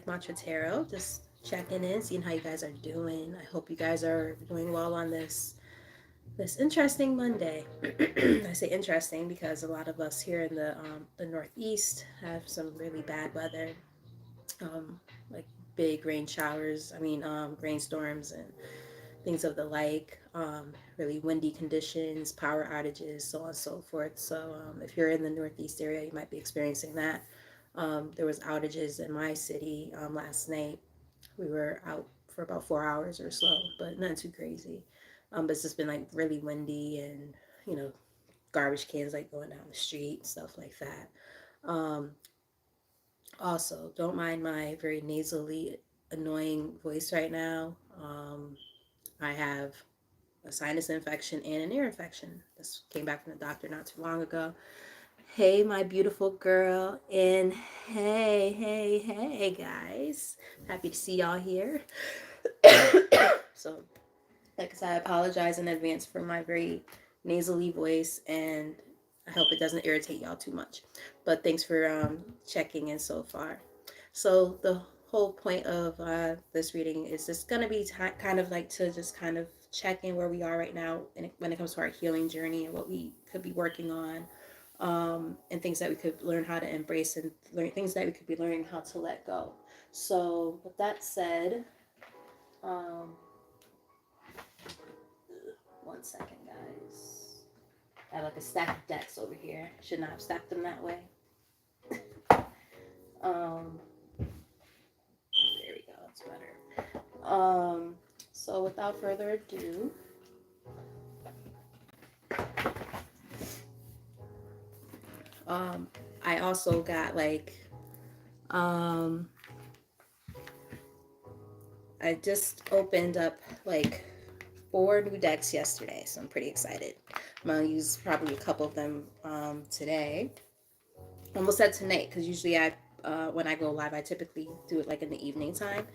Mantra Tarot. Just checking in, seeing how you guys are doing. I hope you guys are doing well on this interesting Monday. I say interesting because a lot of us here in the Northeast have some really bad weather, like big rain showers. Rainstorms and things of the like. Really windy conditions, power outages, so on and so forth. So if you're in the Northeast area, you might be experiencing that. There was outages in my city last night. We were out for about 4 hours or so, but not too crazy. But it's just been like really windy and you know garbage cans like going down the street, stuff like that. Um, Also, don't mind my very nasally annoying voice right now. I have a sinus infection and an ear infection. This came back from the doctor not too long ago. Hey, my beautiful girl, and hey, guys. Happy to see y'all here. So, like I said, I apologize in advance for my very nasally voice, and I hope it doesn't irritate y'all too much. But thanks for checking in so far. So, the whole point of this reading is just going to be kind of like to just kind of check in where we are right now when it comes to our healing journey and what we could be working on, and things that we could learn how to embrace and learn things that we could be learning how to let go. So, with that said, um, one second, guys. I have like a stack of decks over here. I should not have stacked them that way. um, there we go. That's better. So without further ado, I also got um, I just opened up like 4 new decks yesterday, so I'm pretty excited. I'm gonna use probably a couple of them today. Almost said tonight because usually when I go live, I typically do it like in the evening time.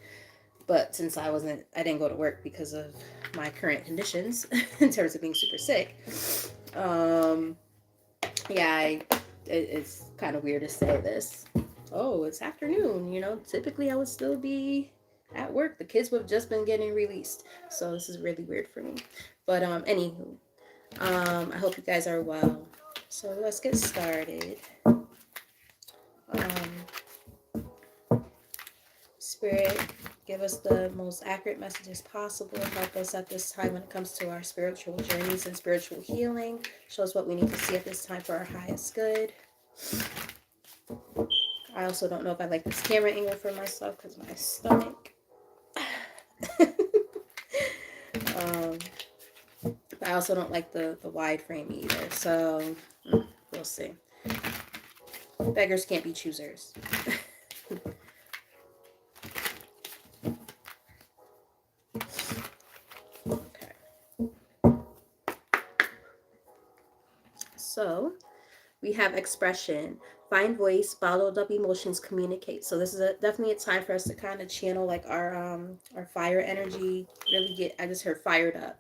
But since I didn't go to work because of my current conditions in terms of being super sick. Um, yeah, it's kind of weird to say this. Oh, it's afternoon. Typically I would still be at work. The kids would have just been getting released, so this is really weird for me. But anywho, I hope you guys are well. So let's get started. Spirit, give us the most accurate messages possible. Help us at this time when it comes to our spiritual journeys and spiritual healing. Show us what we need to see at this time for our highest good. I also don't know if I like this camera angle for myself because my stomach. But I also don't like the wide frame either. So we'll see. Beggars can't be choosers. Okay. So we have expression, find voice, bottled up emotions, communicate. So this is definitely a time for us to kind of channel like our fire energy. Really get. I just heard fired up.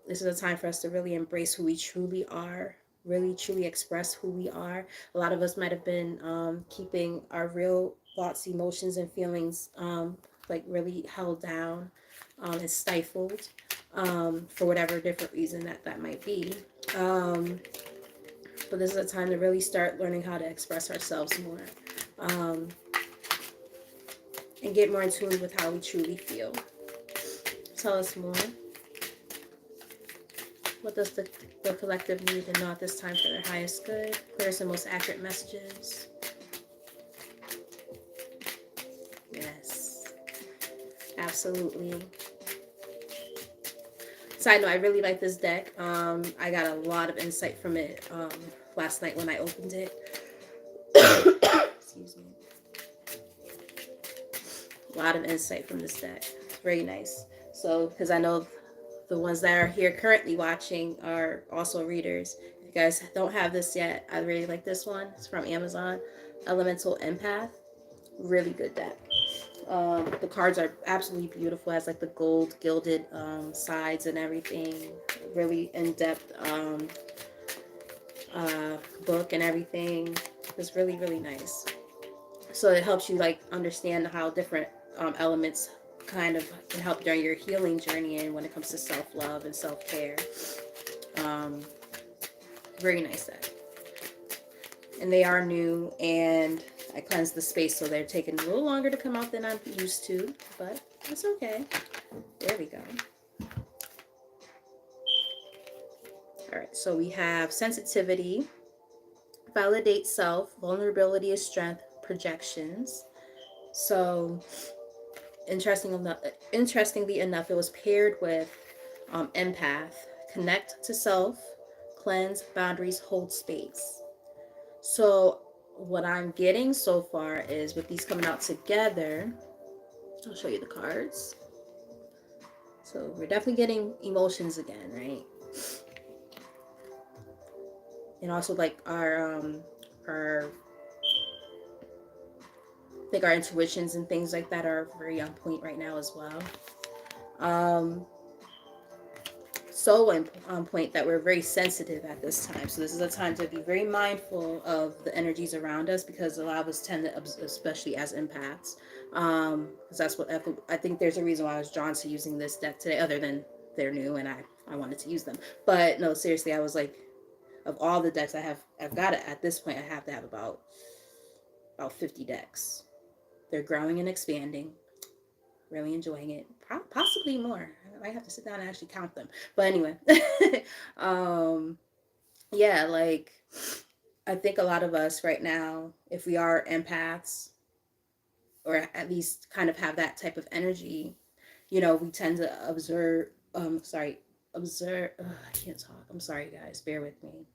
This is a time for us to really embrace who we truly are. Really truly express who we are. A lot of us might have been keeping our real thoughts, emotions, and feelings like really held down and stifled for whatever different reason that might be. Um, but this is a time to really start learning how to express ourselves more, um, and get more in tune with how we truly feel. Tell us more. What does the collective need to know at this time for their highest good? Clearest and most accurate messages. Yes, absolutely. Side note, I really like this deck. I got a lot of insight from it last night when I opened it. Excuse me. A lot of insight from this deck. It's very nice. So, because I know the ones that are here currently watching are also readers. If you guys don't have this yet, I really like this one. It's from Amazon. Elemental Empath. Really good deck. The cards are absolutely beautiful. It has like the gold gilded sides and everything. Really in-depth book and everything. It's really, really nice. So it helps you like understand how different elements kind of can help during your healing journey and when it comes to self-love and self-care. um, Very nice deck. And they are new, and I cleansed the space, so they're taking a little longer to come out than I'm used to, but it's okay. There we go. All right, so we have sensitivity, validate self, vulnerability is strength, projections. So interestingly enough, it was paired with empath, connect to self, cleanse boundaries, hold space. So what I'm getting so far is with these coming out together, I'll show you the cards. So we're definitely getting emotions again, right? And also like our I think our intuitions and things like that are very on point right now as well. So on point that we're very sensitive at this time. So this is a time to be very mindful of the energies around us, because a lot of us tend to, especially as empaths, because that's what I think there's a reason why I was drawn to using this deck today, other than they're new and I wanted to use them. But no, seriously, I was like, of all the decks I've got it at this point, I have to have about 50 decks. They're growing and expanding. Really enjoying it. Possibly more. I might have to sit down and actually count them. But anyway, yeah, like I think a lot of us right now, if we are empaths, or at least kind of have that type of energy, we tend to observe. I can't talk. I'm sorry, guys. Bear with me.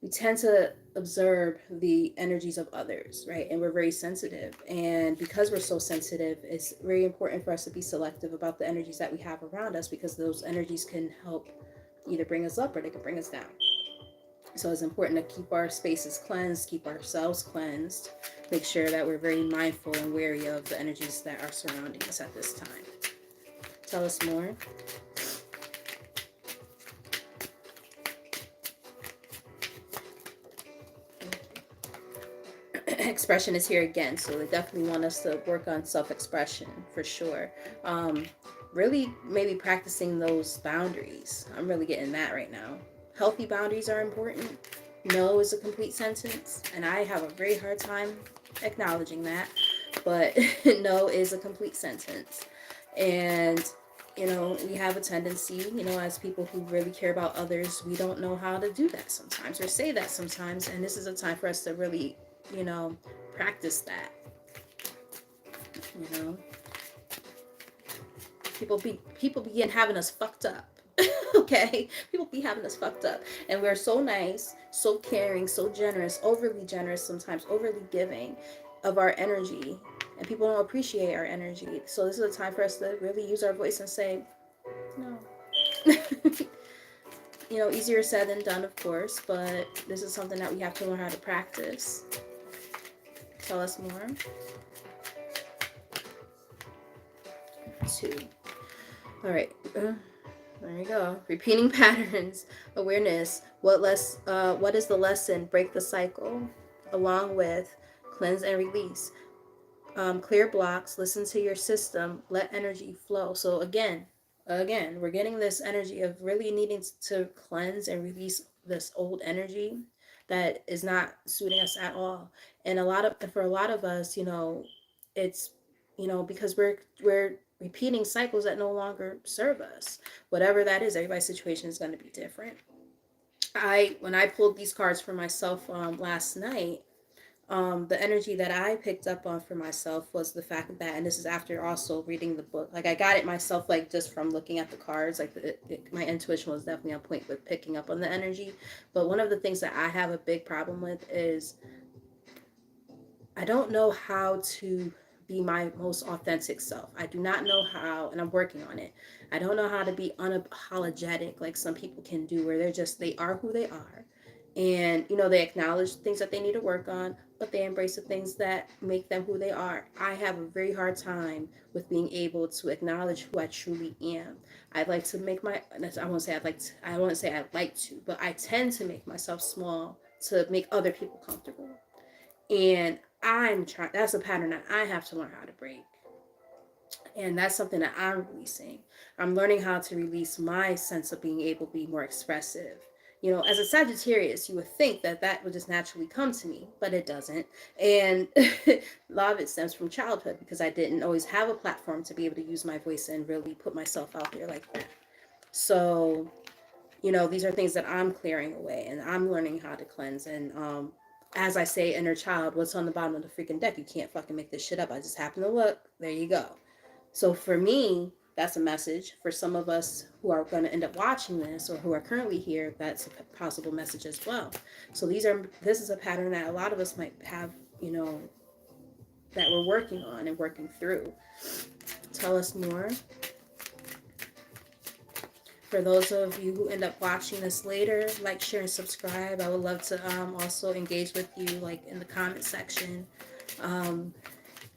We tend to observe the energies of others, right? And we're very sensitive. And because we're so sensitive, it's very important for us to be selective about the energies that we have around us, because those energies can help either bring us up or they can bring us down. So it's important to keep our spaces cleansed, keep ourselves cleansed, make sure that we're very mindful and wary of the energies that are surrounding us at this time. Tell us more. Expression is here again, so they definitely want us to work on self-expression for sure. Really maybe practicing those boundaries. I'm really getting that right now. Healthy boundaries are important. No is a complete sentence, and I have a very hard time acknowledging that, but no is a complete sentence. And we have a tendency, as people who really care about others, we don't know how to do that sometimes, or say that sometimes, and this is a time for us to really practice that. People begin having us fucked up. Okay, people be having us fucked up, and we're so nice, so caring, so generous, overly generous, sometimes overly giving of our energy, and people don't appreciate our energy. So this is a time for us to really use our voice and say no. Easier said than done, of course, but this is something that we have to learn how to practice. Tell us more. 2. All right. There you go. Repeating patterns, awareness. What is the lesson? Break the cycle, along with cleanse and release. Clear blocks. Listen to your system. Let energy flow. So again, we're getting this energy of really needing to cleanse and release this old energy that is not suiting us at all. And for a lot of us, it's because we're repeating cycles that no longer serve us. Whatever that is, everybody's situation is going to be different. When I pulled these cards for myself last night, the energy that I picked up on for myself was the fact that, and this is after also reading the book, like I got it myself, like just from looking at the cards, like my intuition was definitely on point with picking up on the energy. But one of the things that I have a big problem with is I don't know how to be my most authentic self. I do not know how, and I'm working on it. I don't know how to be unapologetic like some people can do, where they are who they are. And, they acknowledge things that they need to work on, but they embrace the things that make them who they are. I have a very hard time with being able to acknowledge who I truly am. I like to make I won't say I'd like to, but I tend to make myself small to make other people comfortable. And that's a pattern that I have to learn how to break. And that's something that I'm releasing. I'm learning how to release my sense of being able to be more expressive. You know, as a Sagittarius, you would think that that would just naturally come to me, but it doesn't. And a lot of it stems from childhood because I didn't always have a platform to be able to use my voice and really put myself out there like that. So, you know, these are things that I'm clearing away and I'm learning how to cleanse. And as I say, inner child, what's on the bottom of the freaking deck? You can't fucking make this shit up. I just happen to look. There you go. So for me, that's a message. For some of us who are going to end up watching this or who are currently here, that's a possible message as well. So this is a pattern that a lot of us might have, you know, that we're working on and working through. Tell us more. For those of you who end up watching this later, like, share, and subscribe. I would love to also engage with you, like, in the comment section.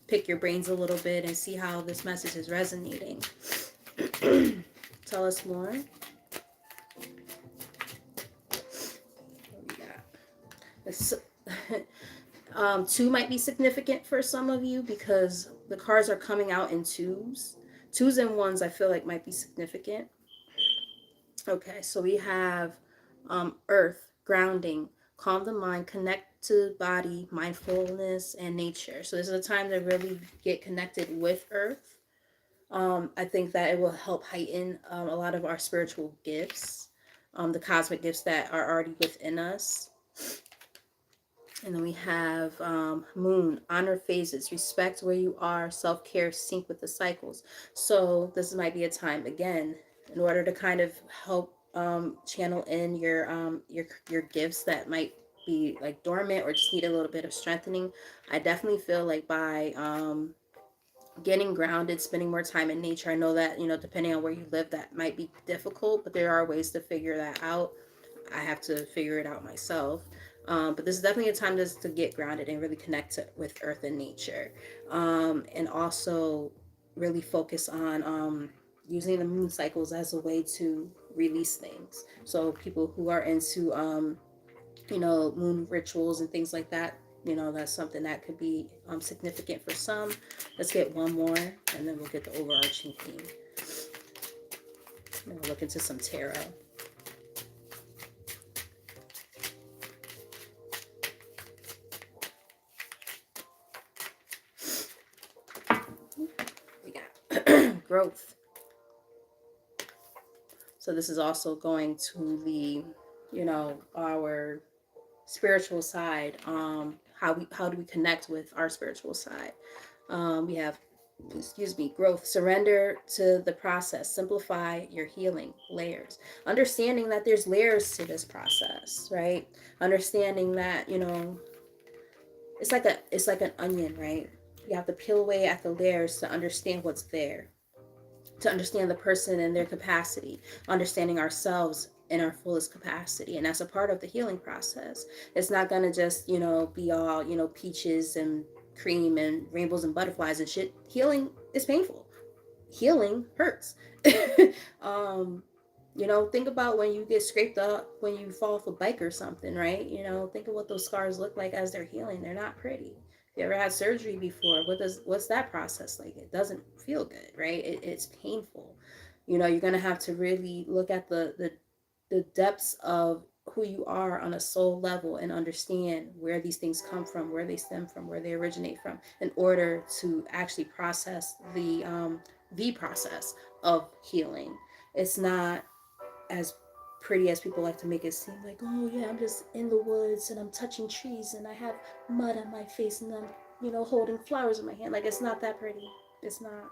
Pick your brains a little bit and see how this message is resonating. Tell us more. What we got? 2 might be significant for some of you because the cards are coming out in 2s. 2s and 1s I feel like might be significant. Okay, so we have earth, grounding, calm the mind, connect to body, mindfulness, and nature. So this is a time to really get connected with earth. I think that it will help heighten a lot of our spiritual gifts, the cosmic gifts that are already within us. And then we have moon, honor phases, respect where you are, self-care, sync with the cycles. So this might be a time, again, in order to kind of help channel in your gifts that might be like dormant or just need a little bit of strengthening. I definitely feel like by getting grounded, spending more time in nature. I know that, you know, depending on where you live, that might be difficult, but there are ways to figure that out. I have to figure it out myself. But this is definitely a time to get grounded and really connect with earth and nature. And also really focus on using the moon cycles as a way to release things. So people who are into, you know, moon rituals and things like that, you know, that's something that could be significant for some. Let's get one more and then we'll get the overarching theme. I'm going to look into some tarot. We got growth. So this is also going to the, you know, our spiritual side. How do we connect with our spiritual side? We have, excuse me, growth, surrender to the process, simplify your healing, layers, understanding that there's layers to this process, right? Understanding that, you know, it's like an onion, right? You have to peel away at the layers to understand what's there, to understand the person and their capacity, understanding ourselves in our fullest capacity. And that's a part of the healing process. It's not going to just, you know, be all, you know, peaches and cream and rainbows and butterflies and shit. Healing is painful. Healing hurts. You know, think about when you get scraped up, when you fall off a bike or something, right? You know, think of what those scars look like as they're healing. They're not pretty. If you ever had surgery before, what's that process like? It doesn't feel good, right? It's painful. You know, you're gonna have to really look at the depths of who you are on a soul level and understand where these things come from, where they stem from, where they originate from, in order to actually process the process of healing. It's not as pretty as people like to make it seem, like, oh yeah, I'm just in the woods and I'm touching trees and I have mud on my face and I'm, you know, holding flowers in my hand. Like, it's not that pretty. It's not.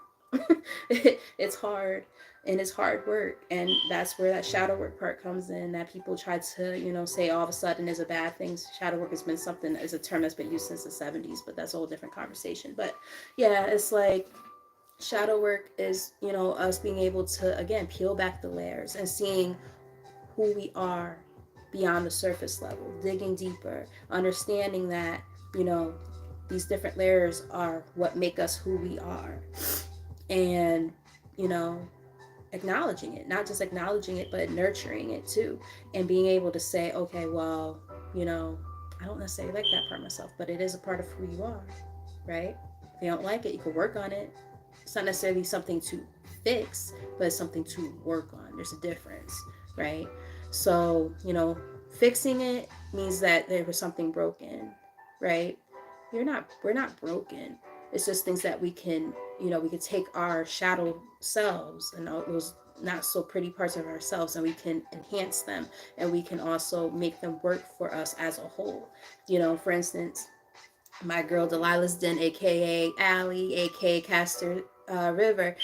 It's hard, and it's hard work, and that's where that shadow work part comes in, that people try to, you know, say all of a sudden is a bad thing. Shadow work has been something, is a term that's been used since the 70s, but that's a whole different conversation. But yeah, it's like shadow work is, you know, us being able to, again, peel back the layers and seeing who we are beyond the surface level, digging deeper, understanding that, you know, these different layers are what make us who we are. And, you know, acknowledging it, not just acknowledging it, but nurturing it too. And being able to say, okay, well, you know, I don't necessarily like that part of myself, but it is a part of who you are, right? If you don't like it, you can work on it. It's not necessarily something to fix, but it's something to work on. There's a difference, right? So, fixing it means that there was something broken, right? We're not broken. It's just things that we can take our shadow selves and all those not so pretty parts of ourselves, and we can enhance them, and we can also make them work for us as a whole. For instance, my girl Delilah's Den, aka Allie, aka Castor River,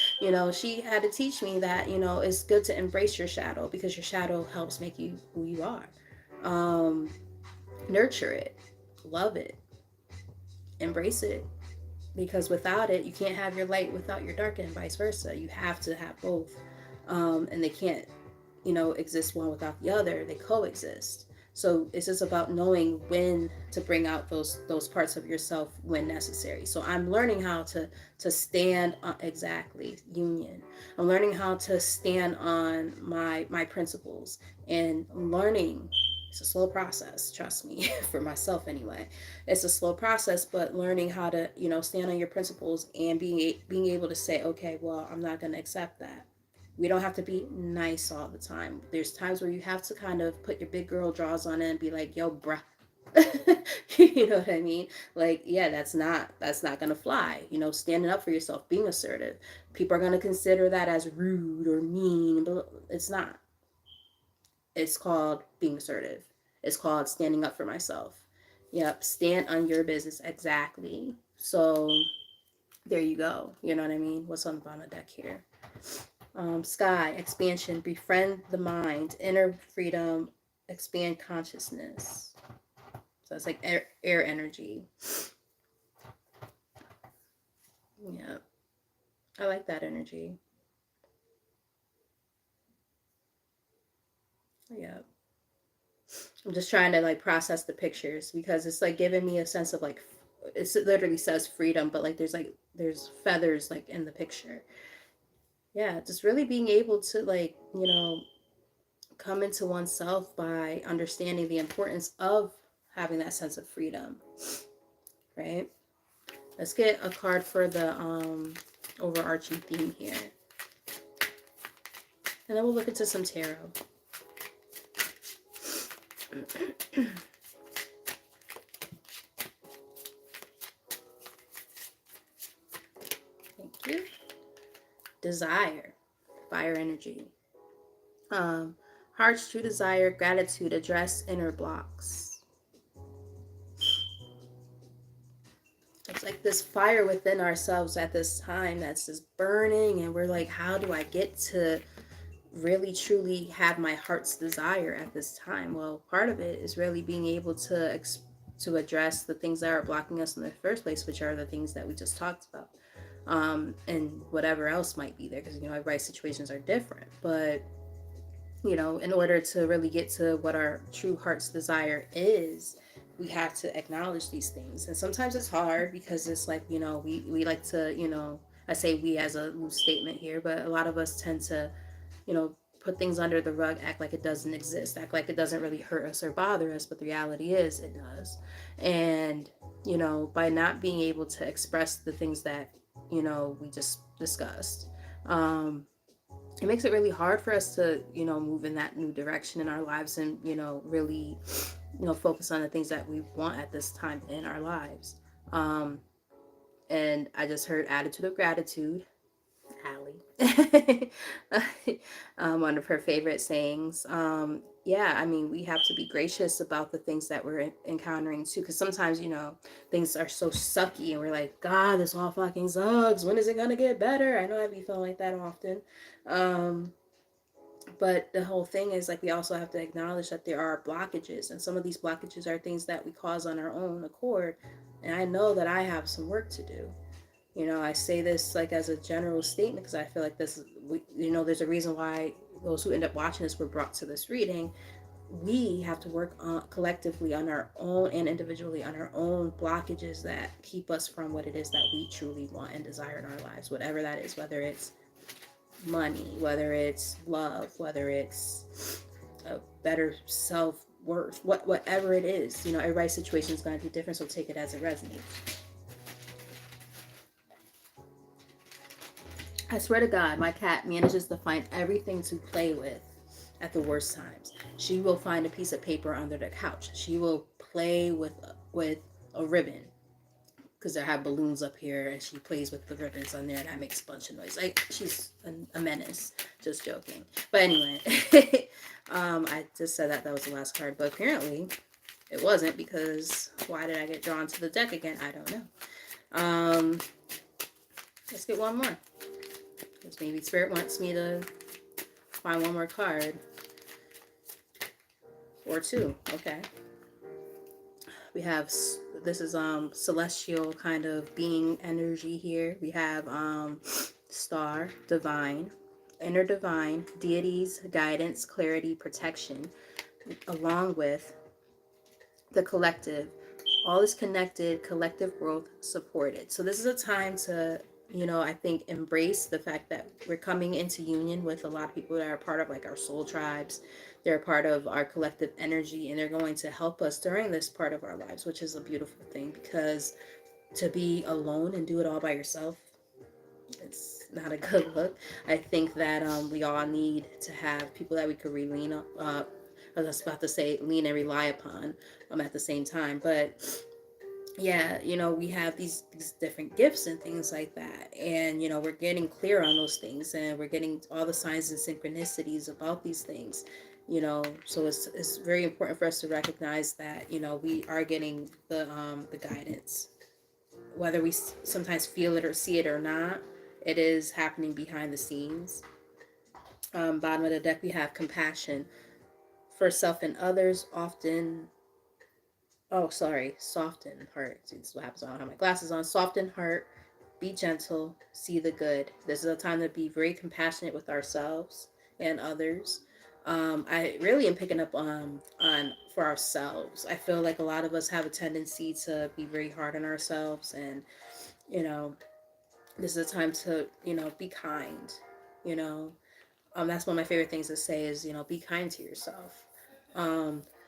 she had to teach me that it's good to embrace your shadow, because your shadow helps make you who you are. um, Nurture it, love it, embrace it, because without it, you can't have your light without your dark, and vice versa. You have to have both. And they can't exist one without the other. They coexist. So it's just about knowing when to bring out those parts of yourself when necessary. So I'm learning how to stand on, exactly, union. I'm learning how to stand on my principles, and learning. It's a slow process, trust me, for myself anyway. It's a slow process, but learning how to stand on your principles, and being able to say, okay, well, I'm not going to accept that. We don't have to be nice all the time. There's times where you have to kind of put your big girl draws on it and be like, yo, bruh. You know what I mean? Like, yeah, that's not gonna fly. Standing up for yourself, being assertive. People are gonna consider that as rude or mean, but it's not. It's called being assertive. It's called standing up for myself. Yep, stand on your business, exactly. So there you go. You know what I mean? What's on the bottom of the deck here? Sky, expansion, befriend the mind, inner freedom, expand consciousness. So it's like air energy. Yeah, I like that energy. Yeah. I'm just trying to like process the pictures, because it's like giving me a sense of like, it literally says freedom, but there's feathers like in the picture. Yeah, just really being able to like, come into oneself by understanding the importance of having that sense of freedom, right? Let's get a card for the overarching theme here. And then we'll look into some tarot. Thank you. Desire, fire energy. Heart's true desire, gratitude, address inner blocks. It's like this fire within ourselves at this time that's just burning, and we're like, how do I get to really truly have my heart's desire at this time? Well, part of it is really being able to address the things that are blocking us in the first place, which are the things that we just talked about, and whatever else might be there, because everybody's situations are different. But in order to really get to what our true heart's desire is, we have to acknowledge these things. And sometimes it's hard, because it's like, we like to, I say we as a loose statement here, but a lot of us tend to, put things under the rug, act like it doesn't exist, act like it doesn't really hurt us or bother us, but the reality is it does. And, by not being able to express the things that, we just discussed, it makes it really hard for us to move in that new direction in our lives, and really focus on the things that we want at this time in our lives. And I just heard attitude of gratitude, Allie. One of her favorite sayings. Yeah, I mean, we have to be gracious about the things that we're encountering too, because sometimes things are so sucky, and we're like, God, this all fucking sucks. When is it gonna get better? I know I be feeling like that often. um but the whole thing is like, we also have to acknowledge that there are blockages, and some of these blockages are things that we cause on our own accord. And I know that I have some work to do. I say this like as a general statement, because I feel like there's a reason why those who end up watching this were brought to this reading. We have to work on collectively on our own, and individually on our own blockages that keep us from what it is that we truly want and desire in our lives, whatever that is, whether it's money, whether it's love, whether it's a better self, worth, whatever it is. You know, everybody's situation is going to be different, so take it as it resonates. I swear to God, my cat manages to find everything to play with at the worst times. She will find a piece of paper under the couch. She will play with a ribbon because I have balloons up here, and she plays with the ribbons on there, and that makes a bunch of noise. Like, she's a menace. Just joking. But anyway, I just said that was the last card, but apparently it wasn't, because why did I get drawn to the deck again? I don't know. Let's get one more. Because maybe Spirit wants me to find one more card. Or two. Okay. We have, this is celestial kind of being energy here. We have star, divine, inner divine, deities, guidance, clarity, protection, along with the collective. All is connected, collective growth supported. So this is a time to, you know, I think embrace the fact that we're coming into union with a lot of people that are part of like our soul tribes. They're part of our collective energy, and they're going to help us during this part of our lives, which is a beautiful thing, because to be alone and do it all by yourself, it's not a good look. I think that we all need to have people that we could lean on. I was about to say lean and rely upon at the same time. But yeah, you know, we have these different gifts and things like that. And, you know, we're getting clear on those things, and we're getting all the signs and synchronicities about these things, you know. So it's very important for us to recognize that, you know, we are getting the guidance, whether we sometimes feel it or see it or not. It is happening behind the scenes. Bottom of the deck, we have compassion for self and others, often. Oh, sorry. Soften heart. See, this is what happens when I don't have my glasses on. Soften heart. Be gentle. See the good. This is a time to be very compassionate with ourselves and others. I really am picking up on for ourselves. I feel like a lot of us have a tendency to be very hard on ourselves, and, you know, this is a time to, you know, be kind. You know, that's one of my favorite things to say is, you know, be kind to yourself.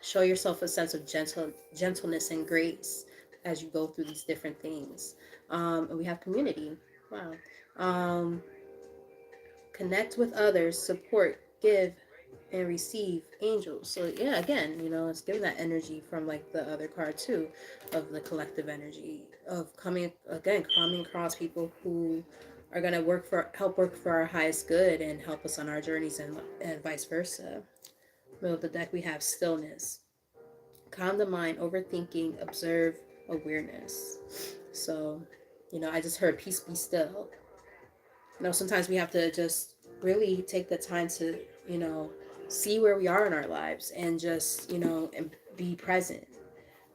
Show yourself a sense of gentleness and grace as you go through these different things. And we have community. Wow. Connect with others, support, give, and receive angels. So yeah, again, you know, it's giving that energy from like the other card too, of the collective energy of coming across people who are going to help work for our highest good and help us on our journeys, and vice versa. Middle of the deck, we have stillness. Calm the mind, overthinking, observe, awareness. So, you know, I just heard peace be still. You know, sometimes we have to just really take the time to, you know, see where we are in our lives, and just, you know, and be present.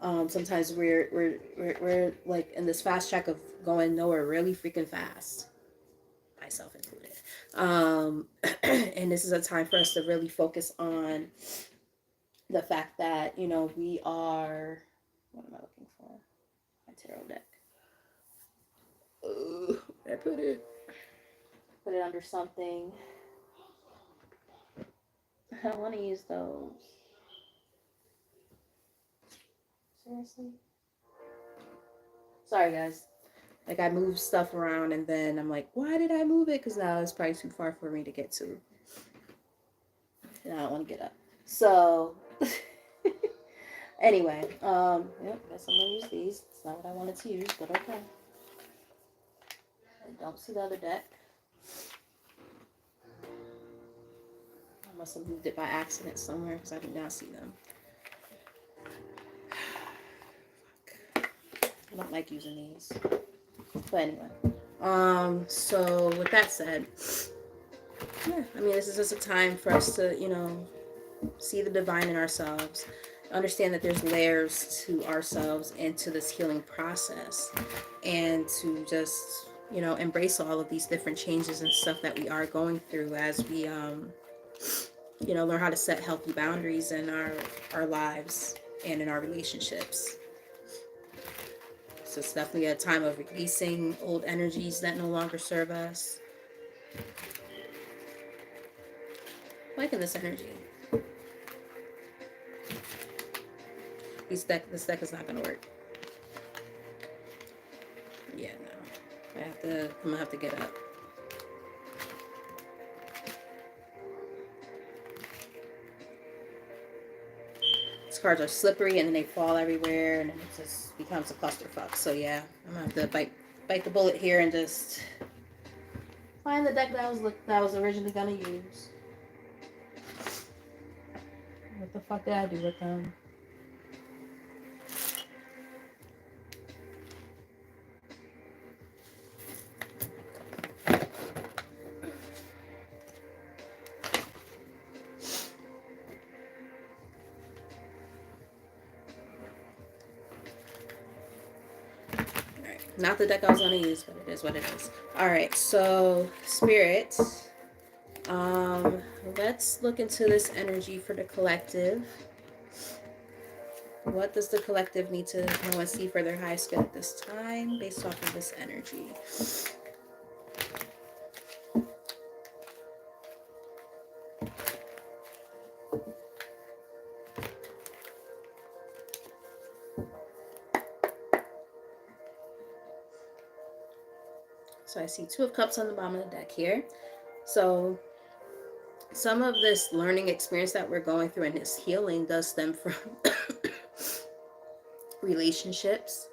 Sometimes we're like in this fast track of going nowhere really freaking fast, myself included. And this is a time for us to really focus on the fact that, you know, we are, what am I looking for? My tarot deck. Where I put it? Put it under something. I don't want to use those. Seriously? Sorry, guys. Like, I move stuff around, and then I'm like, why did I move it? Because now it's probably too far for me to get to. And I don't want to get up. So, anyway, yep, guess I'm going to use these. It's not what I wanted to use, but okay. I don't see the other deck. I must have moved it by accident somewhere, because I did not see them. I don't like using these. But anyway. So with that said, yeah, I mean, this is just a time for us to, you know, see the divine in ourselves, understand that there's layers to ourselves and to this healing process, and to just, you know, embrace all of these different changes and stuff that we are going through as we, you know, learn how to set healthy boundaries in our lives and in our relationships. So it's definitely a time of releasing old energies that no longer serve us. Liking this energy. This deck is not gonna work. Yeah, no. I'm gonna have to get up. These cards are slippery and then they fall everywhere and then it just becomes a clusterfuck. So yeah, I'm gonna have to bite the bullet here and just find the deck that I was originally gonna use. What the fuck did I do with them? Not the deck I was gonna use, but it is what it is. All right, so Spirit, let's look into this energy for the collective. What does the collective need to know and see for their highest good at this time, based off of this energy? So I see 2 of Cups on the bottom of the deck here. So some of this learning experience that we're going through and this healing does stem from relationships,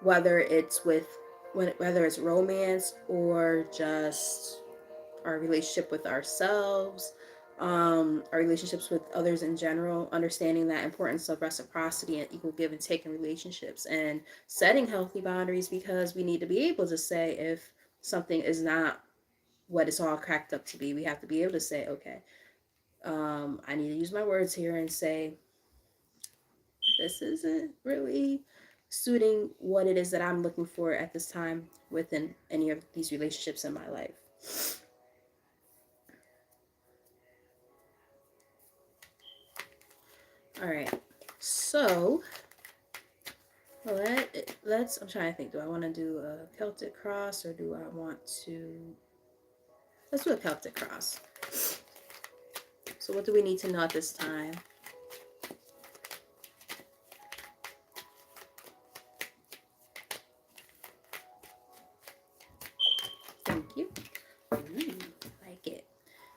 whether it's romance or just our relationship with ourselves, our relationships with others in general, understanding that importance of reciprocity and equal give and take in relationships, and setting healthy boundaries, because we need to be able to say if something is not what it's all cracked up to be. We have to be able to say, okay, I need to use my words here and say, this isn't really suiting what it is that I'm looking for at this time within any of these relationships in my life. All right, so let's, I'm trying to think, do I want to do a Celtic cross or do I want to, let's do a Celtic cross. So what do we need to know at this time? Thank you. Ooh, like it.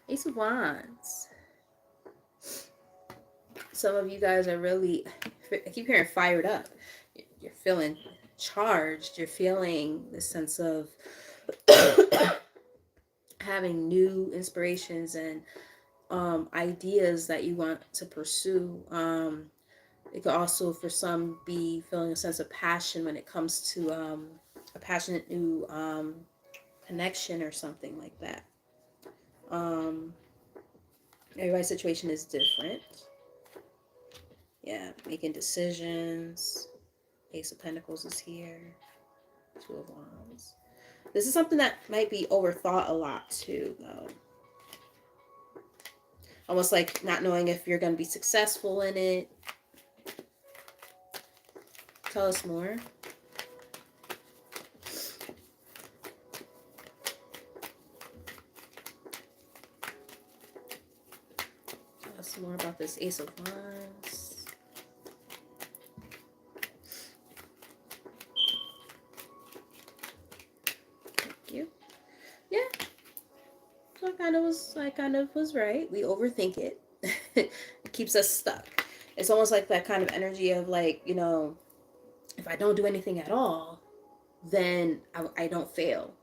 Ace of Wands. Some of you guys are really, I keep hearing fired up. You're feeling charged. You're feeling the sense of having new inspirations and ideas that you want to pursue. It could also, for some, be feeling a sense of passion when it comes to a passionate new connection or something like that. Everybody's situation is different. Yeah, making decisions. Ace of Pentacles is here. 2 of Wands. This is something that might be overthought a lot too, though. Almost like not knowing if you're going to be successful in it. Tell us more. Tell us more about this Ace of Wands. I kind of was right. We overthink it. It keeps us stuck. It's almost like that kind of energy of like, you know, if I don't do anything at all, then I don't fail.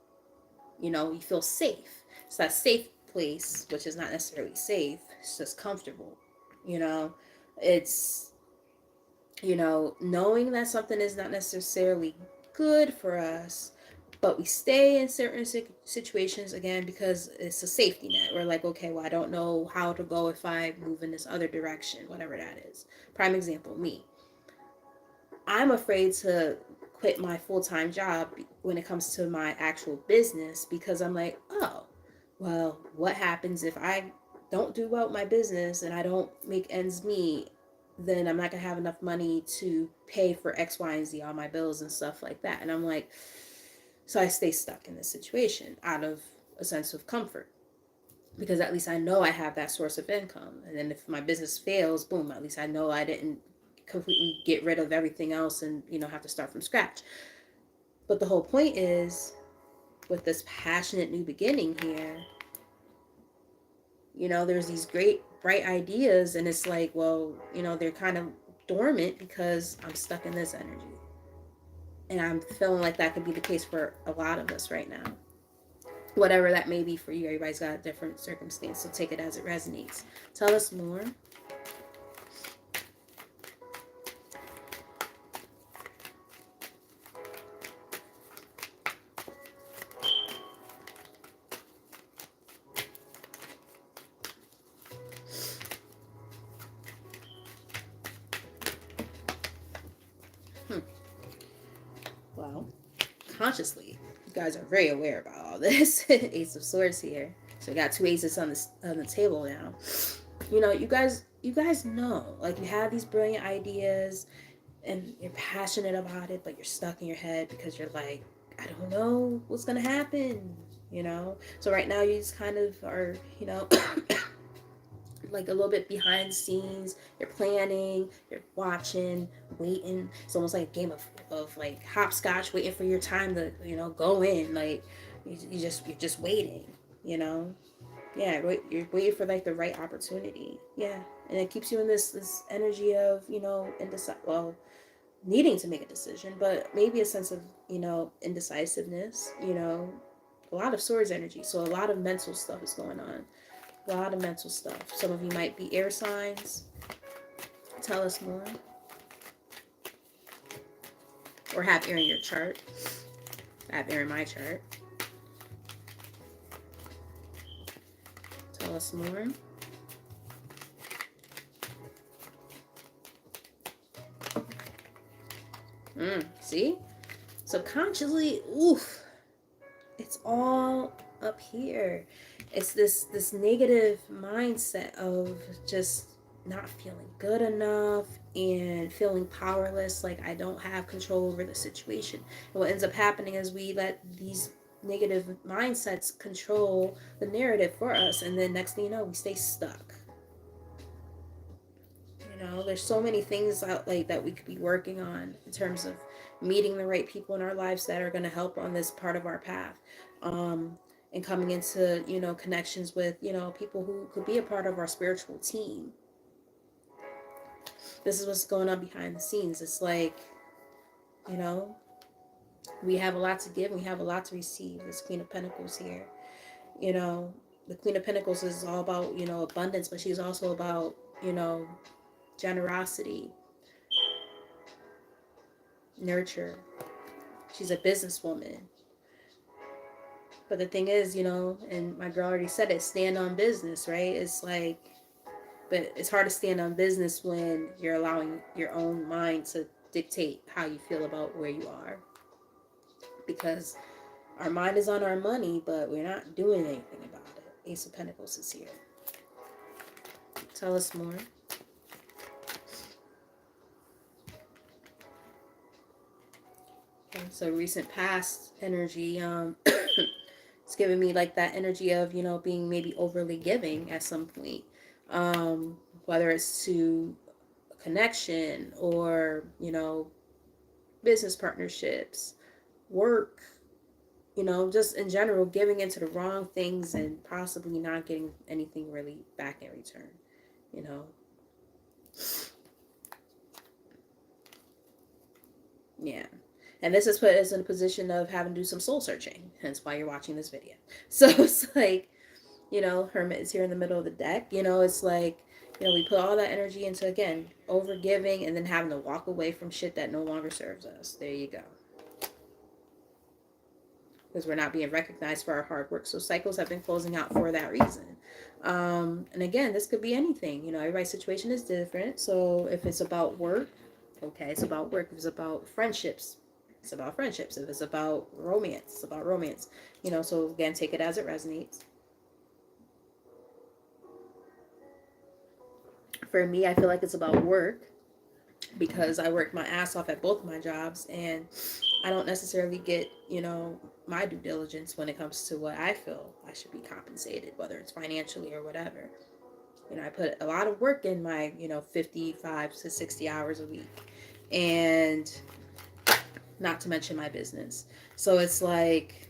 You know, you feel safe. It's that safe place, which is not necessarily safe. It's just comfortable. You know, it's, you know, knowing that something is not necessarily good for us, but we stay in certain situations again because it's a safety net. We're like, okay, well, I don't know how to go if I move in this other direction, whatever that is. Prime example, me. I'm afraid to quit my full-time job when it comes to my actual business because I'm like, oh, well, what happens if I don't do well with my business and I don't make ends meet? Then I'm not going to have enough money to pay for X, Y, and Z, all my bills and stuff like that. And I'm like, so I stay stuck in this situation out of a sense of comfort. because at least I know I have that source of income. And then if my business fails, boom, at least I know I didn't completely get rid of everything else and, have to start from scratch. But the whole point is, with this passionate new beginning here, there's these great bright ideas, and it's like, well, they're kind of dormant because I'm stuck in this energy. And I'm feeling like that could be the case for a lot of us right now. Whatever that may be for you, everybody's got a different circumstance, so take it as it resonates. Tell us more. Well, consciously, you guys are very aware about all this. Ace of Swords here. So we got two aces on the table now. You guys know, like, you have these brilliant ideas and you're passionate about it, but you're stuck in your head because you're like, I don't know what's gonna happen. So right now you just kind of are, like a little bit behind the scenes. You're planning, you're watching, waiting. It's almost like a game of like hopscotch, waiting for your time to go in. Like you're just waiting. Yeah, you're waiting for like the right opportunity. Yeah, and it keeps you in this energy of needing to make a decision, but maybe a sense of indecisiveness. A lot of swords energy, so a lot of mental stuff is going on. A lot of mental stuff. Some of you might be air signs. Tell us more. Or have air in your chart. I have air in my chart. Tell us more. See? Subconsciously, oof. It's all up here. It's this negative mindset of just not feeling good enough and feeling powerless, like I don't have control over the situation. And what ends up happening is we let these negative mindsets control the narrative for us, and then next thing you know, we stay stuck. There's so many things out like that we could be working on in terms of meeting the right people in our lives that are going to help on this part of our path. And coming into connections with people who could be a part of our spiritual team. This is what's going on behind the scenes. It's like we have a lot to give and we have a lot to receive. This Queen of Pentacles here. The Queen of Pentacles is all about abundance, but she's also about generosity, nurture. She's a businesswoman. But the thing is, and my girl already said it, stand on business, right? It's like, but it's hard to stand on business when you're allowing your own mind to dictate how you feel about where you are. Because our mind is on our money, but we're not doing anything about it. Ace of Pentacles is here. Tell us more. Okay, so recent past energy, it's giving me like that energy of, being maybe overly giving at some point. Whether it's to a connection or, business partnerships, work, just in general, giving into the wrong things and possibly not getting anything really back in return, Yeah. And this has put us in a position of having to do some soul searching, hence why you're watching this video. So it's like, Hermit is here in the middle of the deck. It's like, we put all that energy into, again, over giving and then having to walk away from shit that no longer serves us. There you go. Because we're not being recognized for our hard work. So cycles have been closing out for that reason. And again, this could be anything. Everybody's situation is different. So if it's about work, okay, it's about work. If it's about friendships, it's about friendships. If it's about romance, it's about romance. So again, take it as it resonates. For me, I feel like it's about work because I work my ass off at both my jobs and I don't necessarily get, my due diligence when it comes to what I feel I should be compensated, whether it's financially or whatever. You know, I put a lot of work in my, 55 to 60 hours a week. And not to mention my business. So it's like,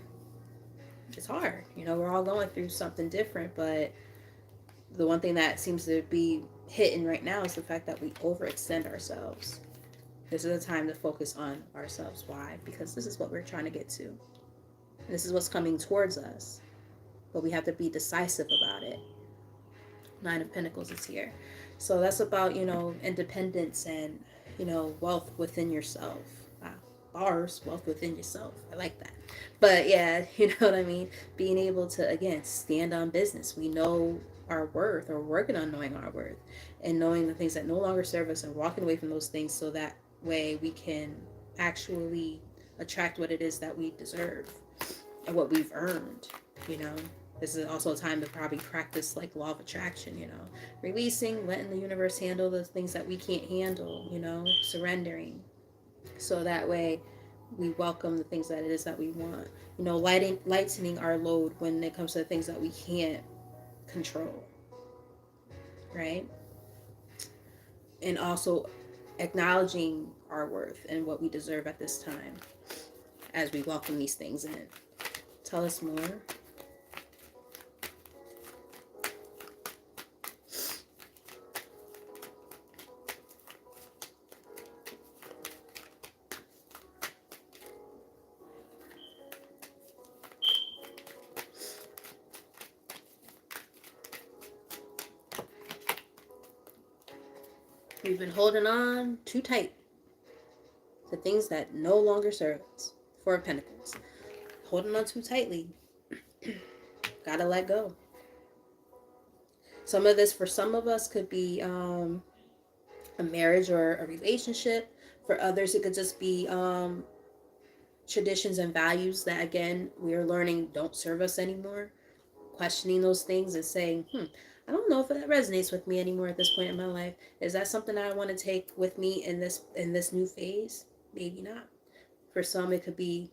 it's hard. We're all going through something different, but the one thing that seems to be hitting right now is the fact that we overextend ourselves. This is a time to focus on ourselves. Why? Because this is what we're trying to get to. This is what's coming towards us. But we have to be decisive about it. Nine of Pentacles is here. So that's about, independence and, wealth within yourself. Wow. Bars, wealth within yourself. I like that. But yeah, you know what I mean? Being able to, again, stand on business. We know our worth, or working on knowing our worth, and knowing the things that no longer serve us and walking away from those things so that way we can actually attract what it is that we deserve and what we've earned, you know. This is also a time to probably practice like law of attraction, releasing, letting the universe handle the things that we can't handle, surrendering. So that way we welcome the things that it is that we want, lightening our load when it comes to the things that we can't control, right? And also acknowledging our worth and what we deserve at this time as we welcome these things in. Tell us more. We've been holding on too tight to things that no longer serve us. Four of Pentacles. Holding on too tightly. Gotta let go. Some of this, for some of us, could be a marriage or a relationship. For others, it could just be traditions and values that, again, we are learning don't serve us anymore. Questioning those things and saying, I don't know if that resonates with me anymore at this point in my life. Is that something I want to take with me in this new phase? Maybe not. For some, it could be,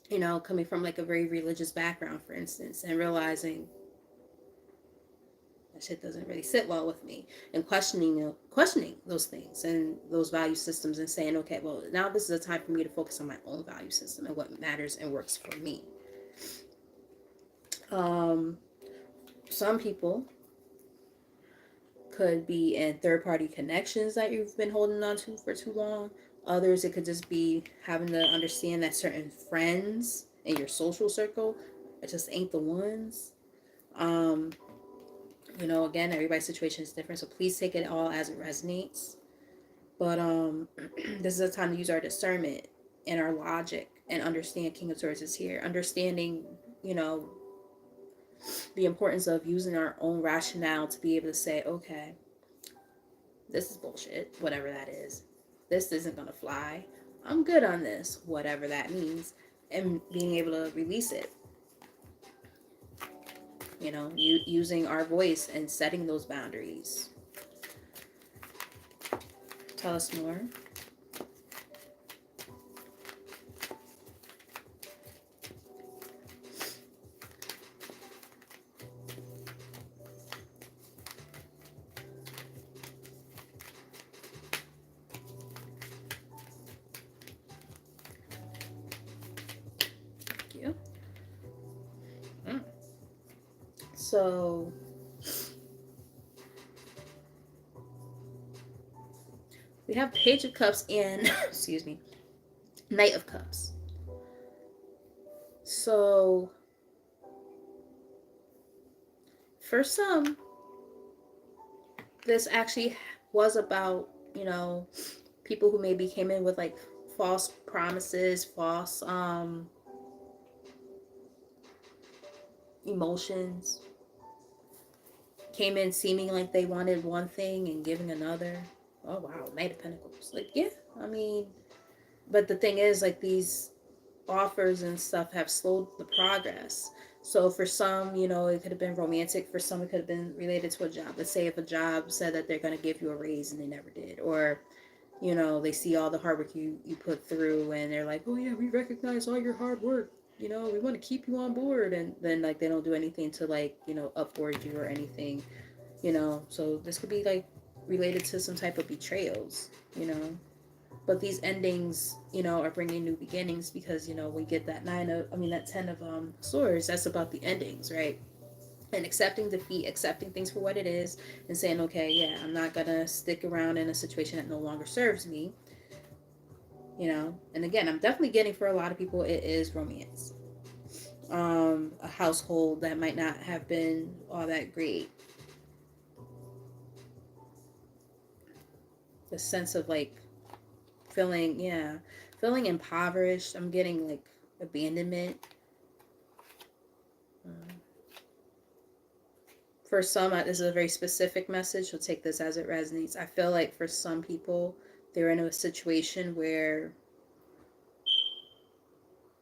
coming from like a very religious background, for instance, and realizing that shit doesn't really sit well with me, and questioning those things and those value systems, and saying, okay, well, now this is a time for me to focus on my own value system and what matters and works for me. Some people could be in third-party connections that you've been holding on to for too long. Others, it could just be having to understand that certain friends in your social circle just ain't the ones. Again, everybody's situation is different, so please take it all as it resonates. But this is a time to use our discernment and our logic and understand. King of Swords is here. Understanding, the importance of using our own rationale to be able to say, okay, this is bullshit, whatever that is. This isn't going to fly. I'm good on this, whatever that means. And being able to release it. Using our voice and setting those boundaries. Tell us more. So, we have Page of Cups and, excuse me, Knight of Cups. So, for some, this actually was about, people who maybe came in with like false promises, false emotions. Came in seeming like they wanted one thing and giving another. Oh wow, Knight of Pentacles. Like, yeah, I mean, but the thing is, like, these offers and stuff have slowed the progress. So for some, it could have been romantic. For some, it could have been related to a job. Let's say if a job said that they're going to give you a raise and they never did. Or, they see all the hard work you put through and they're like, oh yeah, we recognize all your hard work. we want to keep you on board, and then like they don't do anything to like upboard you or anything. So this could be like related to some type of betrayals. But these endings are bringing new beginnings, because we get that 10 of swords. That's about the endings, right? And accepting defeat, accepting things for what it is, and saying, okay, yeah, I'm not gonna stick around in a situation that no longer serves me. And again, I'm definitely getting, for a lot of people, it is romance. A household that might not have been all that great. The sense of like feeling impoverished. I'm getting like abandonment. For some, this is a very specific message, so take this as it resonates. I feel like for some people, they're in a situation where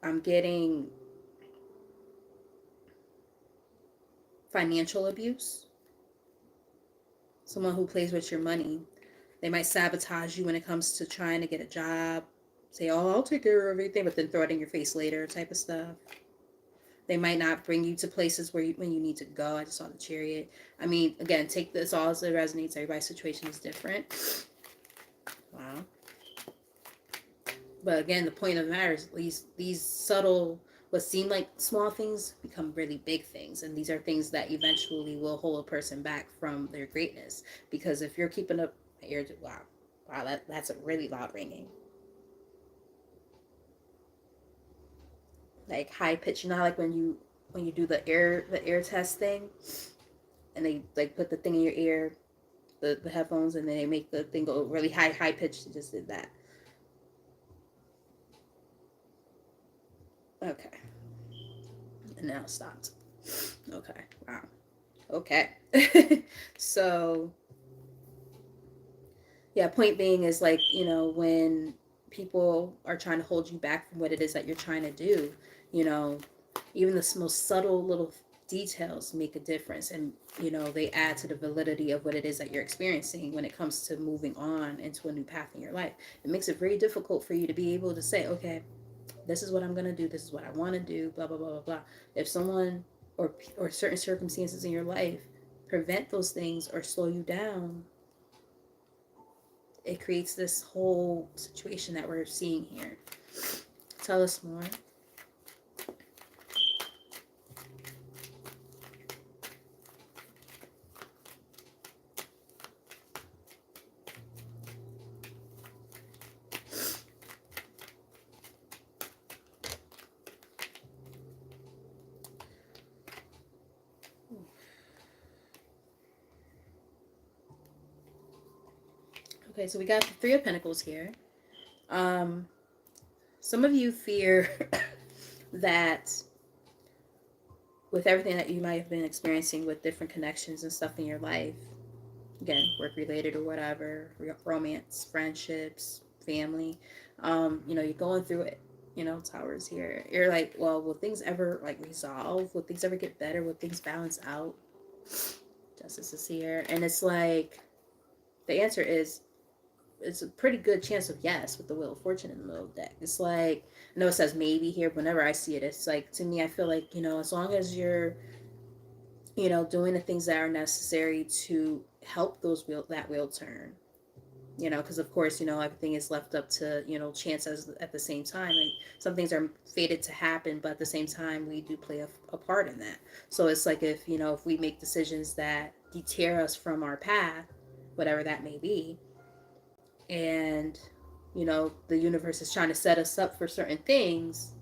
I'm getting financial abuse. Someone who plays with your money. They might sabotage you when it comes to trying to get a job. Say, oh, I'll take care of everything, but then throw it in your face later, type of stuff. They might not bring you to places when you need to go. I just saw the Chariot. I mean, again, take this all as it resonates. Everybody's situation is different. Wow. But again, the point of the matter is these subtle, what seem like small things become really big things. And these are things that eventually will hold a person back from their greatness. Because if you're keeping up, wow, that's a really loud ringing. Like high pitch, like when you do the air test thing, and they like put the thing in your ear, the headphones, and then they make the thing go really high pitch. They just did that. Okay. And now it stopped. Okay. Wow. Okay. So yeah, point being is like, when people are trying to hold you back from what it is that you're trying to do, you know, even the most subtle little details make a difference, and they add to the validity of what it is that you're experiencing when it comes to moving on into a new path in your life. It makes it very difficult for you to be able to say, okay, this is what I'm going to do, this is what I want to do, blah blah blah blah blah. If someone or certain circumstances in your life prevent those things or slow you down, it creates this whole situation that we're seeing here. Tell us more. Okay, so we got the Three of Pentacles here. Um, some of you fear that with everything that you might have been experiencing with different connections and stuff in your life, again, work related or whatever, romance, friendships, family, you're going through it. Towers here. You're like, well, will things ever like resolve? Will things ever get better? Will things balance out? Justice is here. And it's like, the answer is, it's a pretty good chance of yes with the Wheel of Fortune in the middle of the deck. It's like, I know it says maybe here, but whenever I see it, it's like, to me, I feel like, as long as you're, doing the things that are necessary to help that wheel turn, because of course, everything is left up to, chance at the same time. Like, some things are fated to happen, but at the same time, we do play a part in that. So it's like, if we make decisions that deter us from our path, whatever that may be, and the universe is trying to set us up for certain things,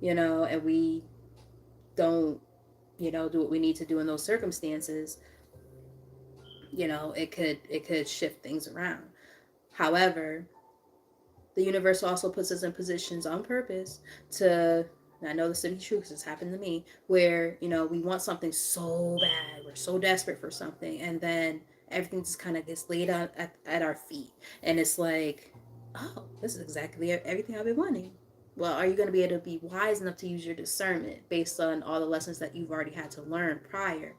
and we don't do what we need to do in those circumstances, it could shift things around. However, the universe also puts us in positions on purpose to, and I know this to be true because it's happened to me, where we want something so bad, we're so desperate for something, and then everything just kind of gets laid out at our feet, and it's like, oh, this is exactly everything I've been wanting. Well, are you going to be able to be wise enough to use your discernment based on all the lessons that you've already had to learn prior,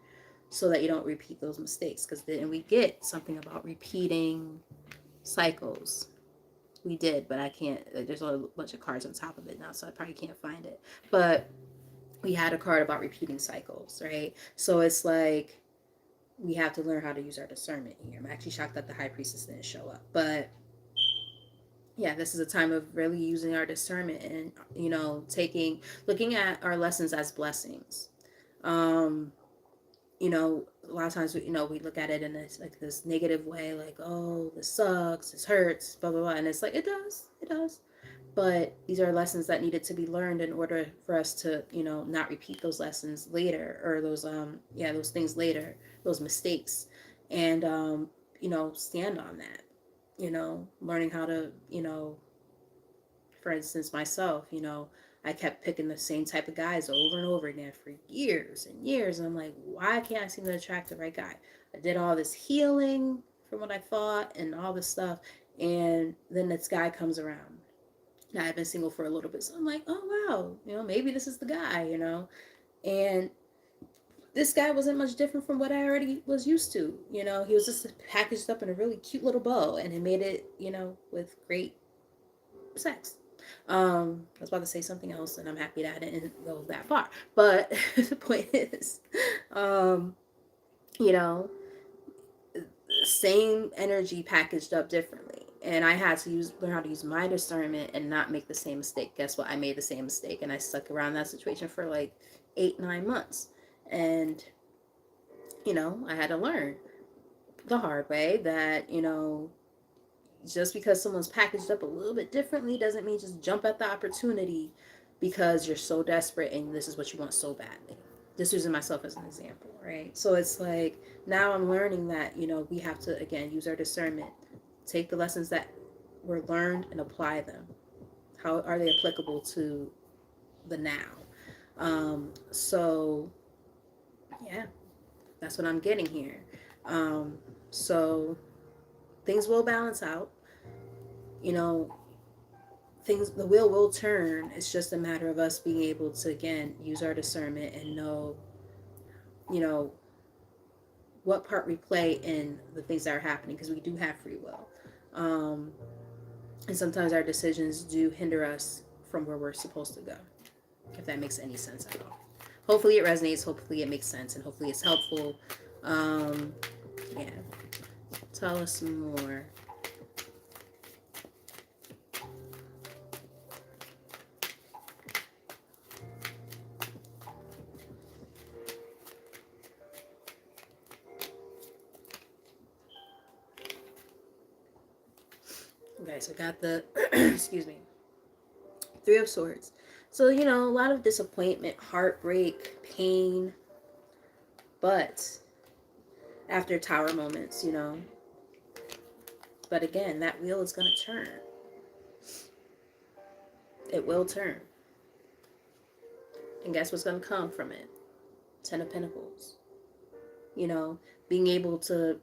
so that you don't repeat those mistakes? Because then we get something about repeating cycles. We did, but I can't. There's a bunch of cards on top of it now, so I probably can't find it. But we had a card about repeating cycles, right? So it's like we have to learn how to use our discernment here. I'm actually shocked that the High Priestess didn't show up, but yeah, this is a time of really using our discernment and looking at our lessons as blessings. Um, a lot of times we look at it in this negative way, like, oh, this sucks, this hurts, blah blah blah, and it's like it does, but these are lessons that needed to be learned in order for us to not repeat those lessons later, or those things later, those mistakes, and stand on that, learning how to, for instance, myself, I kept picking the same type of guys over and over again for years and years. And I'm like, why can't I seem to attract the right guy? I did all this healing from what I thought and all this stuff. And then this guy comes around. Now I've been single for a little bit. So I'm like, oh, wow, maybe this is the guy, And this guy wasn't much different from what I already was used to. He was just packaged up in a really cute little bow, and it made it, with great sex. I was about to say something else, and I'm happy that I didn't go that far. But the point is, you know, same energy packaged up differently. And I had to learn how to use my discernment and not make the same mistake. Guess what? I made the same mistake, and I stuck around that situation for like 8-9 months. And I had to learn the hard way that just because someone's packaged up a little bit differently doesn't mean just jump at the opportunity because you're so desperate and this is what you want so badly. Just using myself as an example, right? So it's like now I'm learning that, we have to, again, use our discernment, take the lessons that were learned and apply them. How are they applicable to the now? So, yeah, that's what I'm getting here. So things will balance out. The wheel will turn. It's just a matter of us being able to, again, use our discernment and know, you know, what part we play in the things that are happening, because we do have free will. And sometimes our decisions do hinder us from where we're supposed to go, if that makes any sense at all. Hopefully it resonates, hopefully it makes sense, and hopefully it's helpful. Yeah. Tell us some more. Okay, so I got the, excuse me, Three of Swords. So, a lot of disappointment, heartbreak, pain, but after Tower moments, But again, that wheel is going to turn. It will turn. And guess what's going to come from it? 10 of Pentacles. Being able to,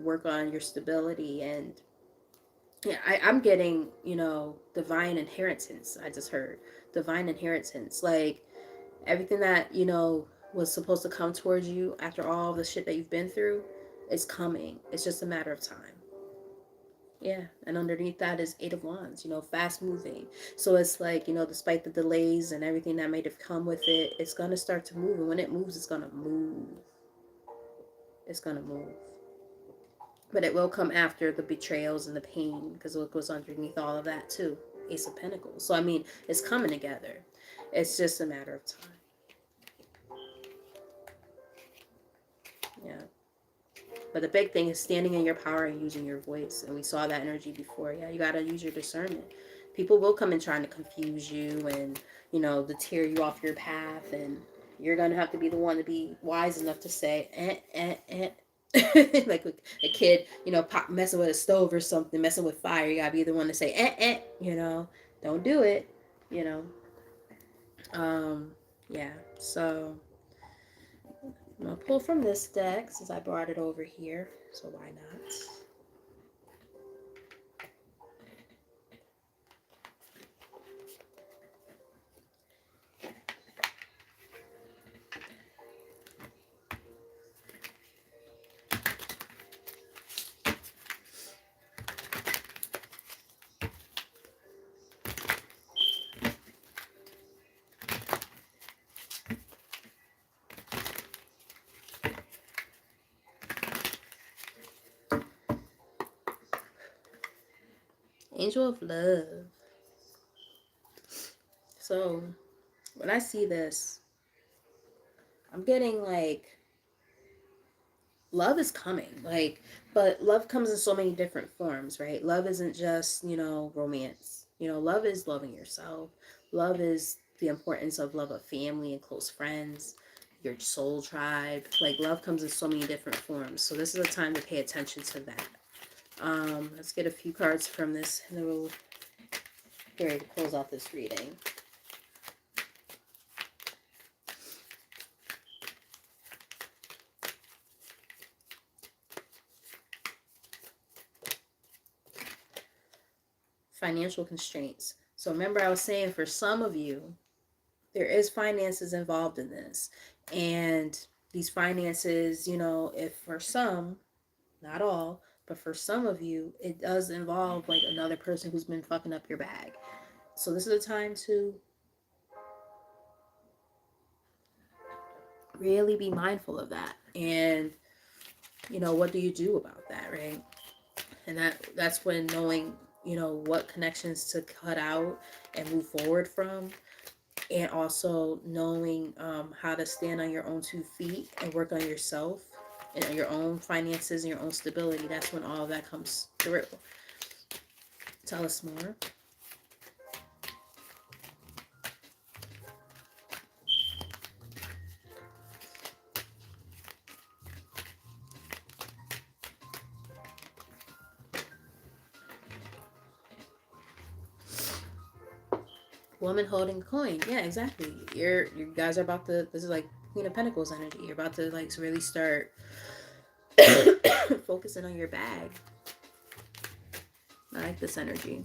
work on your stability. And yeah, I'm getting, divine inheritance. I just heard divine inheritance. Like everything that, was supposed to come towards you after all the shit that you've been through is coming. It's just a matter of time. Yeah, and underneath that is Eight of Wands, fast moving. So it's like, despite the delays and everything that might have come with it, it's going to start to move. And when it moves, it's going to move. It's going to move. But it will come after the betrayals and the pain, because what goes underneath all of that too? Ace of Pentacles. So, I mean, it's coming together. It's just a matter of time. Yeah. But the big thing is standing in your power and using your voice. And we saw that energy before. Yeah, you got to use your discernment. People will come in trying to confuse you and, to tear you off your path. And you're going to have to be the one to be wise enough to say, like a kid, messing with a stove or something, messing with fire. You got to be the one to say, don't do it, Yeah, so I'm going to pull from this deck since I brought it over here, so why not? Angel of Love. So when I see this, I'm getting like love is coming. Like, but love comes in so many different forms, right? Love isn't just, romance. Love is loving yourself. Love is the importance of love of family and close friends, your soul tribe. Like, love comes in so many different forms. So this is a time to pay attention to that. Let's get a few cards from this, and then we'll get ready to close out this reading. Financial constraints. So remember, I was saying for some of you, there is finances involved in this. And these finances, if for some, not all, but for some of you, it does involve like another person who's been fucking up your bag. So this is a time to really be mindful of that. And, what do you do about that, right? And that's when knowing, what connections to cut out and move forward from, and also knowing how to stand on your own 2 feet and work on yourself and your own finances and your own stability. That's when all of that comes through. Tell us more. Woman holding a coin. Yeah, exactly. You guys are about to, this is like Queen of Pentacles energy. You're about to like really start focusing on your bag. I like this energy.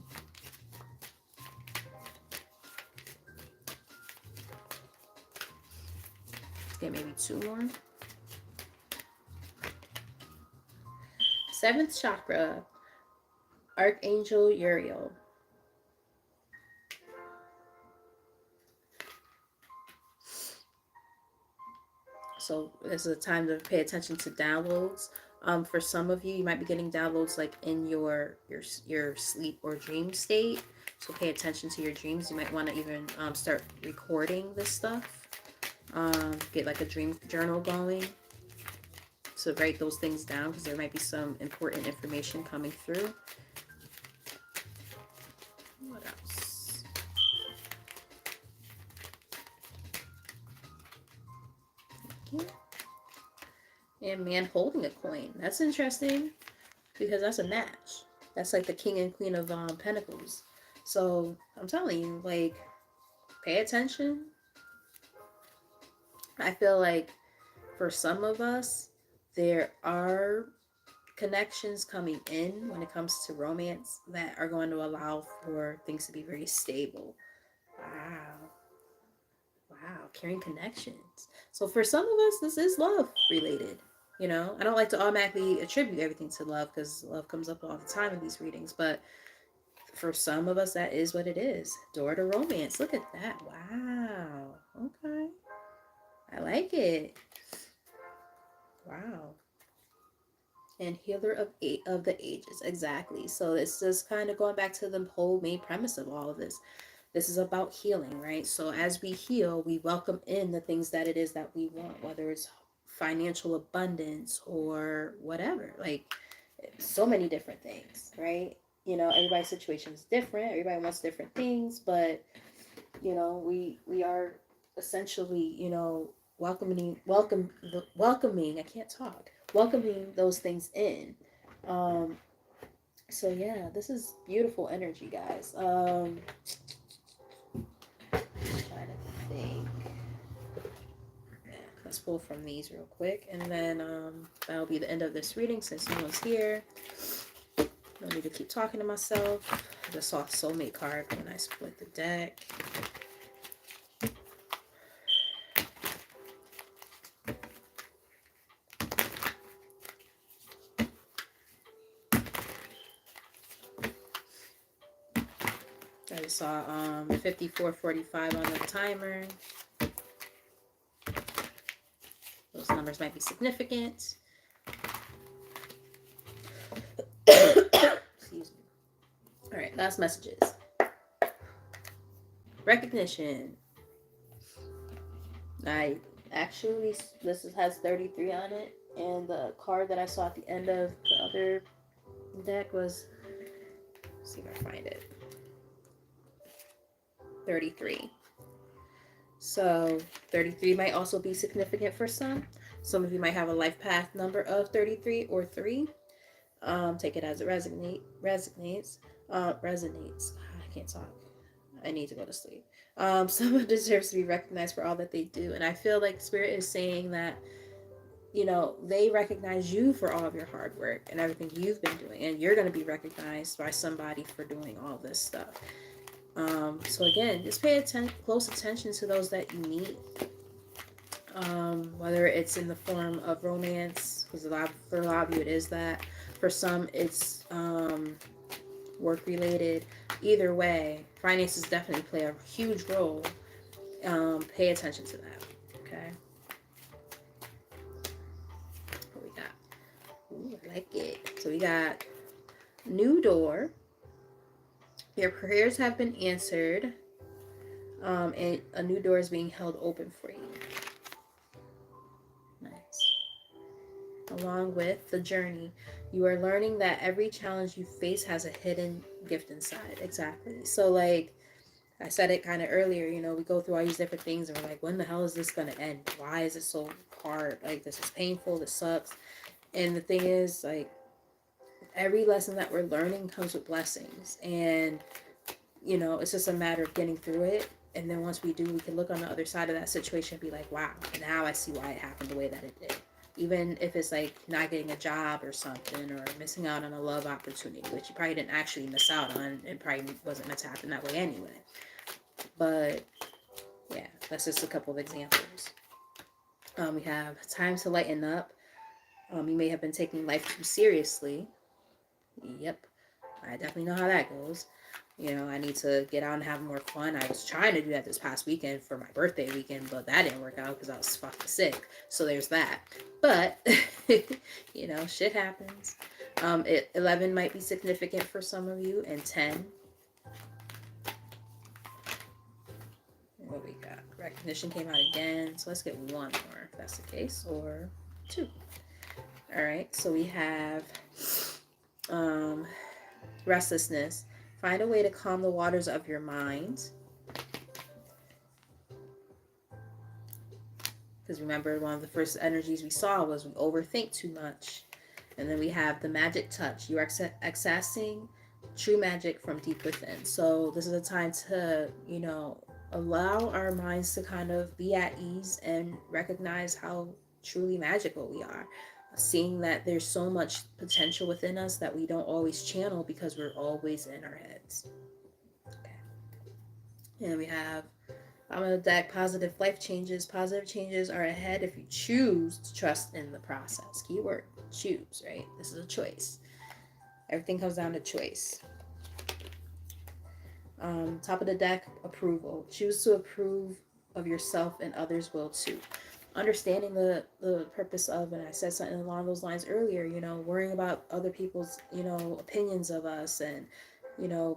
Let's get maybe 2 more. 7th chakra, Archangel Uriel. So this is a time to pay attention to downloads. For some of you, you might be getting downloads like in your sleep or dream state. So pay attention to your dreams. You might want to even start recording this stuff. Get like a dream journal going. So write those things down because there might be some important information coming through. What else? Thank you. And man holding a coin. That's interesting because that's a match. That's like the king and queen of pentacles. So I'm telling you, like, pay attention. I feel like for some of us, there are connections coming in when it comes to romance that are going to allow for things to be very stable. Wow. Wow, carrying connections. So for some of us, this is love related. I don't like to automatically attribute everything to love because love comes up all the time in these readings. But for some of us, that is what it is. Door to romance. Look at that. Wow. Okay. I like it. Wow. And healer of the ages. Exactly. So it's just kind of going back to the whole main premise of all of this. This is about healing, right? So as we heal, we welcome in the things that it is that we want, whether it's financial abundance or whatever. Like, so many different things, right? Everybody's situation is different. Everybody wants different things, but we are essentially, welcoming. I can't talk. Welcoming those things in. So yeah, this is beautiful energy, guys. Trying to think. Yeah, let's pull from these real quick, and then that'll be the end of this reading since no one's here. No need to keep talking to myself. I just saw a soulmate card when I split the deck. I just saw 5445 on the timer. Those numbers might be significant. Excuse me. All right, last messages. Recognition. I actually, has 33 on it, and the card that I saw at the end of the other deck was, let's see if I find it, 33. So 33 might also be significant for some. Some of you might have a life path number of 33 or 3. Take it as it resonates. I can't talk. I need to go to sleep. Someone deserves to be recognized for all that they do. And I feel like Spirit is saying that, they recognize you for all of your hard work and everything you've been doing. And you're going to be recognized by somebody for doing all this stuff. So again, just pay close attention to those that you meet. Whether it's in the form of romance, because for a lot of you it is that. For some, it's work related. Either way, finances definitely play a huge role. Pay attention to that. Okay. What we got? Ooh, I like it. So we got new door. Your prayers have been answered. And a new door is being held open for you. Nice. Along with the journey, you are learning that every challenge you face has a hidden gift inside. Exactly. So, like I said it kind of earlier, we go through all these different things and we're like, when the hell is this going to end? Why is it so hard? Like, this is painful. This sucks. And the thing is, like, every lesson that we're learning comes with blessings. And, it's just a matter of getting through it. And then once we do, we can look on the other side of that situation and be like, wow, now I see why it happened the way that it did. Even if it's like not getting a job or something, or missing out on a love opportunity, which you probably didn't actually miss out on, and probably wasn't meant to happen that way anyway. But yeah, that's just a couple of examples. We have time to lighten up. You may have been taking life too seriously. Yep, I definitely know how that goes. I need to get out and have more fun. I was trying to do that this past weekend for my birthday weekend, but that didn't work out because I was fucking sick. So there's that. But, shit happens. 11 might be significant for some of you, and 10. What we got? Recognition came out again. So let's get one more if that's the case, or 2. All right. So we have restlessness. Find a way to calm the waters of your mind. Because remember, one of the first energies we saw was we overthink too much. And then we have the magic touch. You are accessing true magic from deep within. So this is a time to, allow our minds to kind of be at ease and recognize how truly magical we are. Seeing that there's so much potential within us that we don't always channel because we're always in our heads. Okay. And we have, I'm going to deck positive life changes. Positive changes are ahead if you choose to trust in the process. Keyword, choose, right? This is a choice. Everything comes down to choice. Top of the deck, approval. Choose to approve of yourself and others will too. Understanding the purpose of, and I said something along those lines earlier, worrying about other people's, opinions of us, and,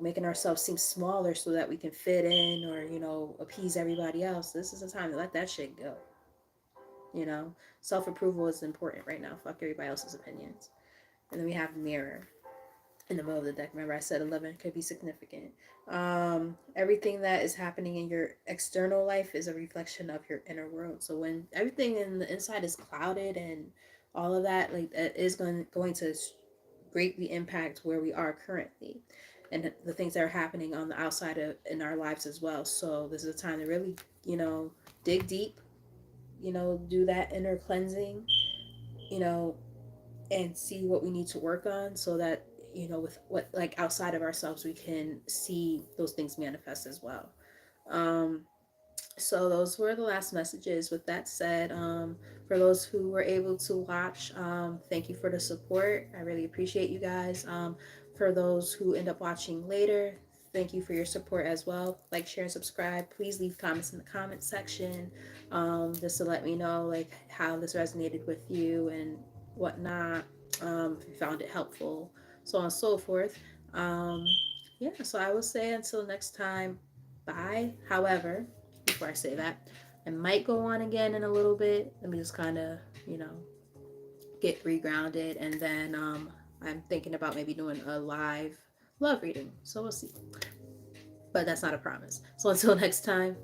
making ourselves seem smaller so that we can fit in or, appease everybody else. This is a time to let that shit go. Self-approval is important right now. Fuck everybody else's opinions. And then we have mirror in the middle of the deck. Remember I said 11 could be significant. Everything that is happening in your external life is a reflection of your inner world. So when everything in the inside is clouded and all of that, like, that is going to greatly impact where we are currently and the things that are happening on the outside of in our lives as well. So this is a time to really, dig deep, do that inner cleansing, and see what we need to work on so that, with what, like, outside of ourselves, we can see those things manifest as well. So those were the last messages. With that said, for those who were able to watch, thank you for the support. I really appreciate you guys. For those who end up watching later, thank you for your support as well. Like, share, and subscribe. Please leave comments in the comment section, just to let me know, like, how this resonated with you and whatnot. If you found it helpful, so on and so forth. yeah, so I will say until next time, bye. However, before I say that, I might go on again in a little bit. Let me just kind of, you know, get regrounded, and then I'm thinking about maybe doing a live love reading. So we'll see. But that's not a promise. So until next time,